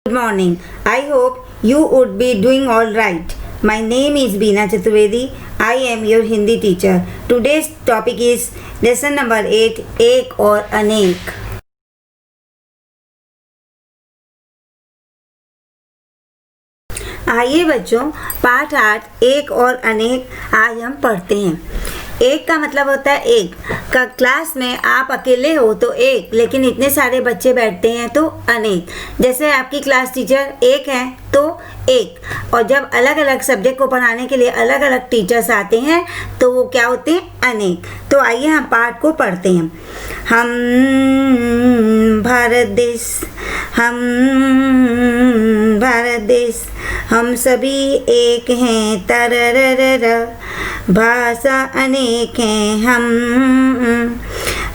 Good morning. I hope you would be doing all right. My name is Beena Chaturvedi. I am your Hindi teacher. Today's topic is lesson number 8, एक और अनेक. आइए बच्चों, पाठ 8 एक और अनेक आज हम पढ़ते हैं. एक का मतलब होता है एक का. क्लास में आप अकेले हो तो एक, लेकिन इतने सारे बच्चे बैठते हैं तो अनेक. जैसे आपकी क्लास टीचर एक है तो एक, और जब अलग अलग सब्जेक्ट को पढ़ाने के लिए अलग अलग टीचर्स आते हैं तो वो क्या होते हैं, अनेक. तो आइए हम पाठ को पढ़ते हैं. हम भारत देश, हम भारत देश, हम सभी एक हैं, तरररर, भाषा अनेक हैं हम.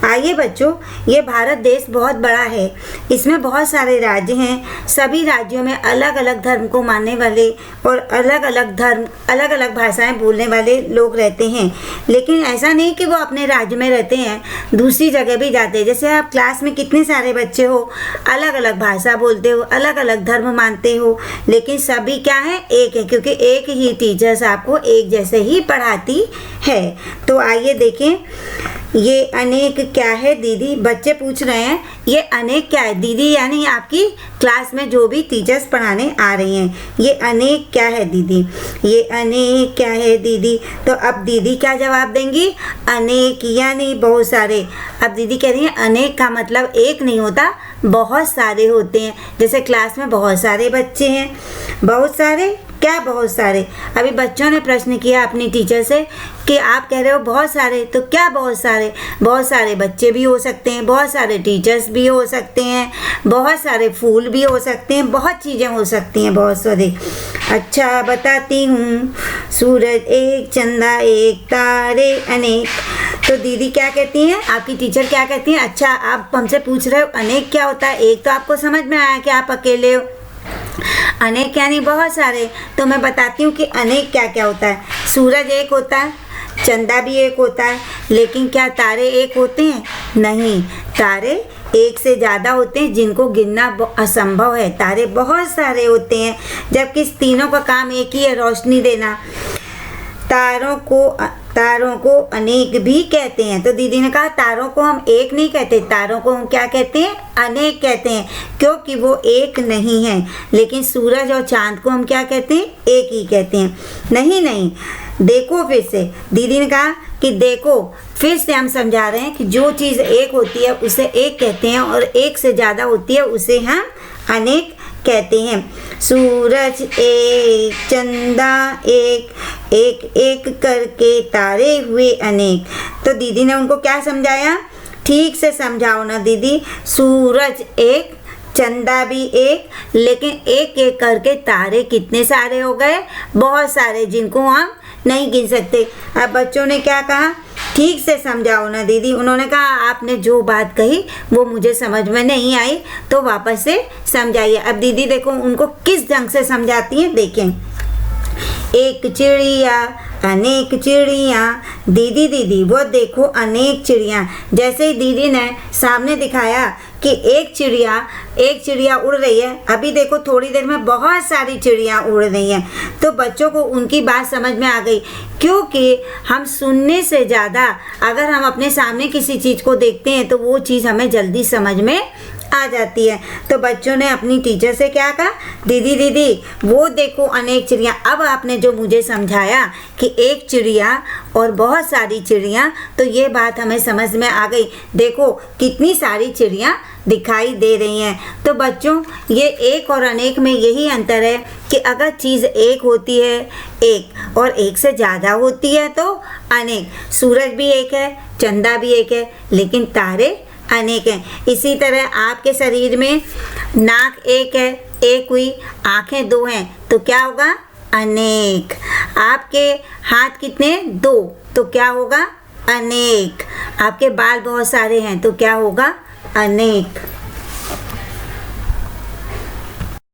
आइए बच्चों, ये भारत देश बहुत बड़ा है. इसमें बहुत सारे राज्य हैं. सभी राज्यों में अलग अलग धर्म को मानने वाले और अलग अलग धर्म, अलग अलग भाषाएं बोलने वाले लोग रहते हैं. लेकिन ऐसा नहीं कि वो अपने राज्य में रहते हैं, दूसरी जगह भी जाते हैं. जैसे आप क्लास में कितने सारे बच्चे हो, अलग अलग भाषा बोलते हो, अलग अलग धर्म मानते हो, लेकिन सभी क्या है, एक है, क्योंकि एक ही टीचर्स आपको एक जैसे ही पढ़ाती है. तो आइए देखें, ये अनेक क्या है दीदी, बच्चे पूछ रहे हैं ये अनेक क्या है दीदी, यानी आपकी क्लास में जो भी टीचर्स पढ़ाने आ रही हैं, ये अनेक क्या है दीदी, ये अनेक क्या है दीदी. तो अब दीदी क्या जवाब देंगी, अनेक यानी बहुत सारे. अब दीदी कह रही हैं अनेक का मतलब एक नहीं होता, बहुत सारे होते हैं. जैसे क्लास में बहुत सारे बच्चे हैं, बहुत सारे क्या, बहुत सारे. अभी बच्चों ने प्रश्न किया अपनी टीचर से कि आप कह रहे हो बहुत सारे, तो क्या बहुत सारे. बहुत सारे बच्चे भी हो सकते हैं, बहुत सारे टीचर्स भी हो सकते हैं, बहुत सारे फूल भी हो सकते हैं, बहुत चीज़ें हो सकती हैं, बहुत सारे. अच्छा बताती हूँ, सूरज एक, चंदा एक, तारे अनेक. तो दीदी क्या कहती हैं, आपकी टीचर क्या कहती हैं, अच्छा आप हमसे पूछ रहे हो अनेक क्या होता है. एक तो आपको समझ में आया कि आप अकेले हो, अनेक यानी बहुत सारे. तो मैं बताती हूँ कि अनेक क्या क्या होता है. सूरज एक होता है, चंदा भी एक होता है, लेकिन क्या तारे एक होते हैं, नहीं. तारे एक से ज़्यादा होते हैं, जिनको गिनना असंभव है. तारे बहुत सारे होते हैं, जबकि तीनों का काम एक ही है, रोशनी देना. तारों को अनेक भी कहते हैं. तो दीदी ने कहा तारों को हम एक नहीं कहते, तारों को हम क्या कहते हैं, अनेक कहते हैं, क्योंकि वो एक नहीं है. लेकिन सूरज और चांद को हम क्या कहते हैं, एक ही कहते हैं. नहीं, देखो फिर से. दीदी ने कहा कि देखो, फिर से हम समझा रहे हैं कि जो चीज़ एक होती है उसे एक कहते हैं, और एक से ज़्यादा होती है उसे हम अनेक कहते हैं. सूरज एक, चंदा एक, एक एक करके तारे हुए अनेक. तो दीदी ने उनको क्या समझाया, ठीक से समझाओ ना दीदी. सूरज एक, चंदा भी एक, लेकिन एक एक करके तारे कितने सारे हो गए, बहुत सारे, जिनको हम नहीं गिन सकते. अब बच्चों ने क्या कहा, ठीक से समझाओ ना दीदी. उन्होंने कहा आपने जो बात कही वो मुझे समझ में नहीं आई, तो वापस से समझाइए. अब दीदी देखो उनको किस ढंग से समझाती हैं, देखें. एक चिड़िया, अनेक चिड़िया. दीदी वो देखो अनेक चिड़िया. जैसे ही दीदी ने सामने दिखाया कि एक चिड़िया उड़ रही है, अभी देखो थोड़ी देर में बहुत सारी चिड़िया उड़ रही हैं. तो बच्चों को उनकी बात समझ में आ गई, क्योंकि हम सुनने से ज़्यादा अगर हम अपने सामने किसी चीज़ को देखते हैं तो वो चीज़ हमें जल्दी समझ में आ जाती है. तो बच्चों ने अपनी टीचर से क्या कहा, दीदी वो देखो अनेक चिड़िया. अब आपने जो मुझे समझाया कि एक चिड़िया और बहुत सारी चिड़िया, तो ये बात हमें समझ में आ गई. देखो कितनी सारी चिड़िया दिखाई दे रही हैं. तो बच्चों ये एक और अनेक में यही अंतर है कि अगर चीज़ एक होती है एक, और एक से ज़्यादा होती है तो अनेक. सूरज भी एक है, चंदा भी एक है, लेकिन तारे अनेक हैं. इसी तरह आपके शरीर में नाक एक है, एक हुई, आँखें दो हैं, तो क्या होगा, अनेक. आपके हाथ कितने, दो, तो क्या होगा, अनेक. आपके बाल बहुत सारे हैं, तो क्या होगा, अनेक.